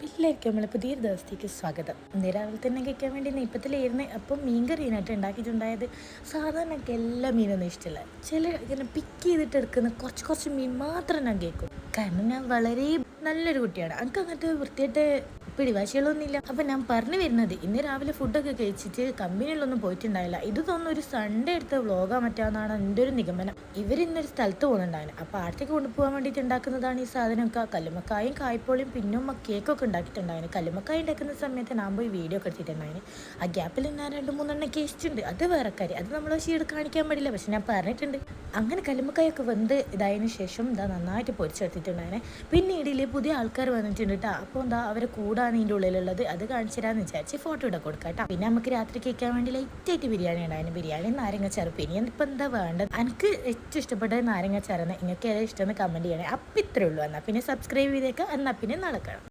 എല്ലാവർക്കും നമ്മളെ പുതിയൊരു ദിവസത്തേക്ക് സ്വാഗതം. ഇന്ന് രാവിലെ തന്നെ കഴിക്കാൻ വേണ്ടി നെയ്പ്പത്തിലായിരുന്നു. അപ്പം മീൻ കറീനായിട്ട് ഉണ്ടാക്കിയിട്ടുണ്ടായത്. സാധാരണ എനിക്ക് എല്ലാ മീനൊന്നും ഇഷ്ടമല്ല. ചില ഇങ്ങനെ പിക്ക് ചെയ്തിട്ട് എടുക്കുന്ന കുറച്ച് കുറച്ച് മീൻ മാത്രം ഞാൻ കേൾക്കും. കാരണം ഞാൻ വളരെ നല്ലൊരു കുട്ടിയാണ്. എനിക്ക് അങ്ങനത്തെ വൃത്തിയായിട്ട് പിടിവാശികളൊന്നുമില്ല. അപ്പം ഞാൻ പറഞ്ഞു വരുന്നത്, ഇന്ന് രാവിലെ ഫുഡൊക്കെ കഴിച്ചിട്ട് കമ്പനിയിലൊന്നും പോയിട്ടുണ്ടായില്ല. ഇത് തോന്നുന്നു ഒരു സൺഡേ എടുത്ത വ്ളോഗാ മറ്റാന്നാണ് എൻ്റെ ഒരു നിഗമനം. ഇവരിന്നൊരു സ്ഥലത്ത് പോകുന്നുണ്ടായിരുന്നു. അപ്പോൾ അടുത്തേക്ക് കൊണ്ടുപോകാൻ വേണ്ടിയിട്ട് ഉണ്ടാക്കുന്നതാണ് ഈ സാധനമൊക്കെ. കല്ലുമ്മക്കായും കായ്പോളിയും പിന്നും കേക്കൊക്കെ ഉണ്ടാക്കിയിട്ടുണ്ടായിരുന്നു. കല്ലുമ്മക്കായ ഉണ്ടാക്കുന്ന സമയത്ത് ഞാൻ പോയി വീഡിയോ ഒക്കെ എടുത്തിട്ടുണ്ടായിരുന്നു. ആ ഗ്യാപ്പിൽ ഞാൻ 2-3 കേസിട്ടുണ്ട്. അത് വേറെ കാര്യം. അത് നമ്മൾ ഷീഡ് കാണിക്കാൻ പാടില്ല. പക്ഷെ ഞാൻ പറഞ്ഞിട്ടുണ്ട്. അങ്ങനെ കല്ലുമ്മക്കായൊക്കെ വെന്ത് ഇതായതിനു ശേഷം ഇതാ നന്നായിട്ട് പൊരിച്ചെടുത്തിട്ടുണ്ടായിരുന്നു. പിന്നീട് പുതിയ ആൾക്കാർ വന്നിട്ടുണ്ട് കേട്ടോ. അപ്പോൾ എന്താ അവരെ കൂടാണ് ഇതിൻ്റെ ഉള്ളിലുള്ളത്. അത് കാണിച്ചു തരാമെന്ന് വിചാരിച്ച് ഫോട്ടോ ഇട കൊടുക്കാം കേട്ടോ. പിന്നെ നമുക്ക് രാത്രി കഴിക്കാൻ വേണ്ടി ലൈറ്റായിട്ട് ബിരിയാണി ഉണ്ടായിരുന്നു. ബിരിയാണി നാരങ്ങച്ചാറ്. പിന്നെ ഇപ്പം എന്താ വേണ്ടത്? എനിക്ക് ഏറ്റവും ഇഷ്ടപ്പെട്ട നാരങ്ങച്ചാറാണ്. നിങ്ങൾക്ക് ഏതാ ഇഷ്ടമെന്ന് കമൻറ്റ് ചെയ്യണേ. അപ്പം ഇത്രയേ ഉള്ളൂ. എന്നാൽ പിന്നെ സബ്സ്ക്രൈബ് ചെയ്തേക്കാം. എന്നാൽ പിന്നെ നടക്കണം.